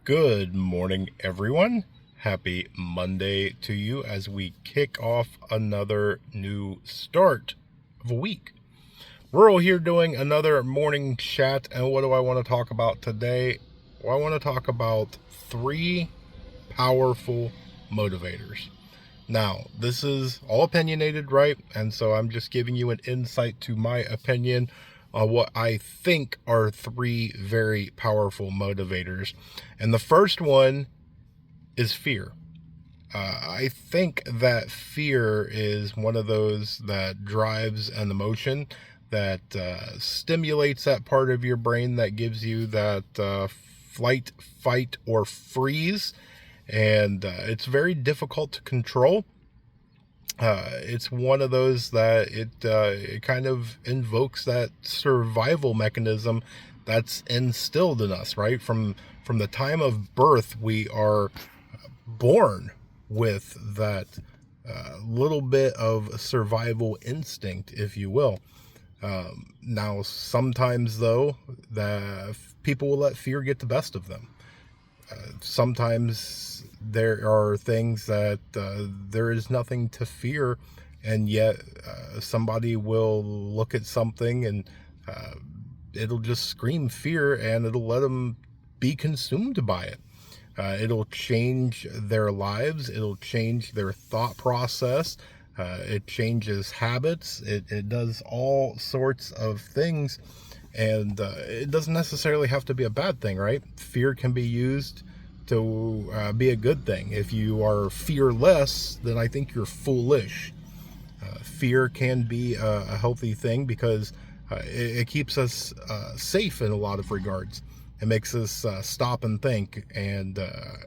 Good morning, everyone. Happy Monday to you as we kick off another new start of a week. We're all here doing another morning chat, and what do I want to talk about today? Well, I want to talk about 3 powerful motivators. Now, this is all opinionated, right? And so I'm just giving you an insight to my opinion on what I think are 3 very powerful motivators. And the first one is fear. I think that fear is one of those that drives an emotion that stimulates that part of your brain that gives you that flight, fight, or freeze. And it's very difficult to control. It's one of those that it kind of invokes that survival mechanism that's instilled in us, right? From the time of birth, we are born with that little bit of survival instinct, if you will. Now, sometimes though, the people will let fear get the best of them. Sometimes there are things that there is nothing to fear, and yet somebody will look at something and it'll just scream fear, and it'll let them be consumed by it. It'll change their lives. It'll change their thought process. It changes habits. It does all sorts of things. And it doesn't necessarily have to be a bad thing, right? Fear can be used to be a good thing. If you are fearless, then I think you're foolish. Fear can be a healthy thing because it keeps us safe in a lot of regards. It makes us stop and think, and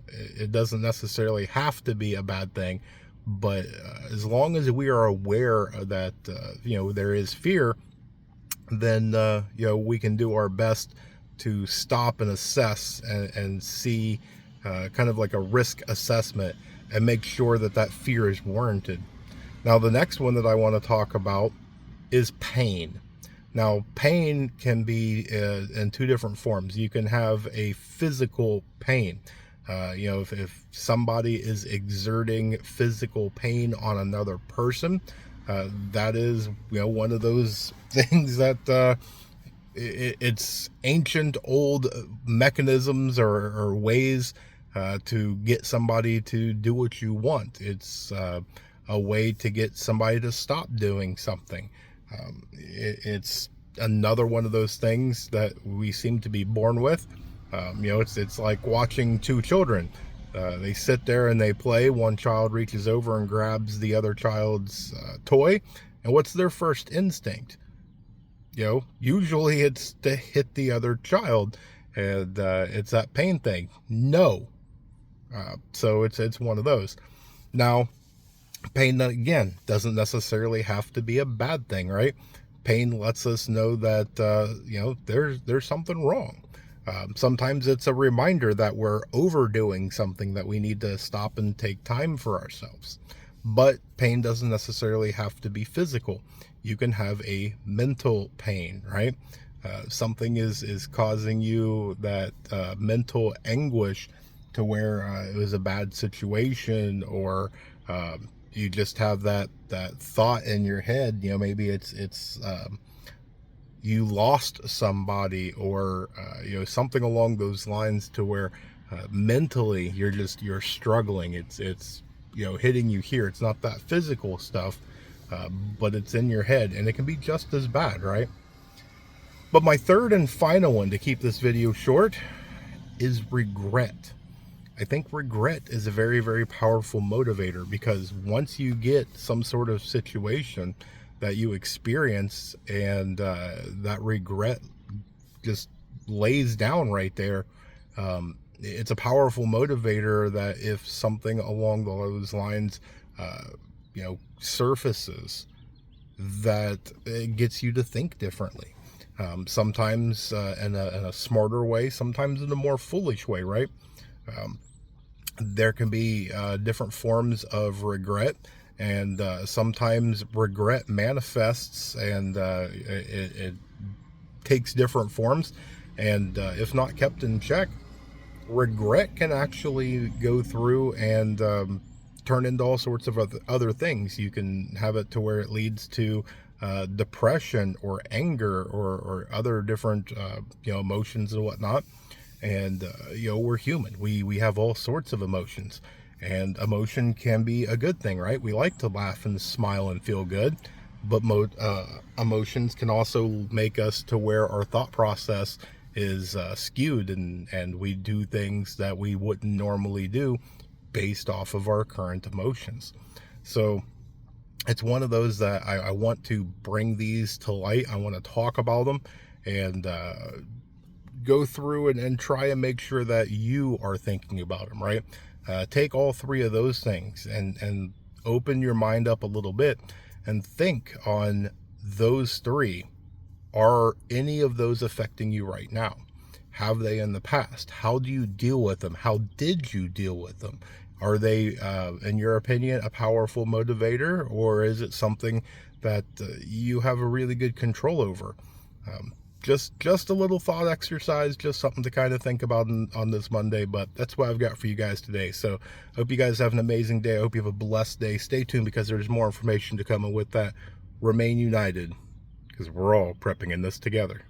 it doesn't necessarily have to be a bad thing. But as long as we are aware that there is fear, then we can do our best to stop and assess and see kind of like a risk assessment and make sure that that fear is warranted. Now, the next one that I want to talk about is pain. Now, pain can be in 2 different forms. You can have a physical pain. If somebody is exerting physical pain on another person, that is, one of those things that it's ancient old mechanisms or ways to get somebody to do what you want. It's a way to get somebody to stop doing something. It's another one of those things that we seem to be born with. It's like watching 2 children. They sit there and they play. One child reaches over and grabs the other child's toy. And what's their first instinct? Usually it's to hit the other child. And it's that pain thing. No. So it's one of those. Now, pain, again, doesn't necessarily have to be a bad thing, right? Pain lets us know that, there's something wrong. Sometimes it's a reminder that we're overdoing something, that we need to stop and take time for ourselves. But pain doesn't necessarily have to be physical. You can have a mental pain, right? Something is causing you that mental anguish to where it was a bad situation, or you just have that thought in your head. Maybe it's you lost somebody, or something along those lines, to where mentally you're struggling. It's hitting you here. It's not that physical stuff, but it's in your head, and it can be just as bad, right? But my third and final one, to keep this video short, is regret. I think regret is a very, very powerful motivator, because once you get some sort of situation that you experience, and that regret just lays down right there, it's a powerful motivator that if something along those lines surfaces, that it gets you to think differently. Sometimes in a smarter way, sometimes in a more foolish way, right? There can be different forms of regret, and sometimes regret manifests, and it takes different forms, and if not kept in check, regret can actually go through and turn into all sorts of other things. You can have it to where it leads to depression or anger or other different emotions and whatnot. And we're human. We have all sorts of emotions, and emotion can be a good thing, right? We like to laugh and smile and feel good, but emotions can also make us to where our thought process is skewed, and we do things that we wouldn't normally do based off of our current emotions. So it's one of those that I want to bring these to light. I want to talk about them and go through and try and make sure that you are thinking about them, right? Take all three of those things and open your mind up a little bit and think on those three. Are any of those affecting you right now? Have they in the past? How do you deal with them? How did you deal with them? Are they, in your opinion, a powerful motivator, or is it something that you have a really good control over? Just a little thought exercise, just something to kind of think about on this Monday, but that's what I've got for you guys today. So hope you guys have an amazing day. I hope you have a blessed day. Stay tuned because there's more information to come, and with that, remain united because we're all prepping in this together.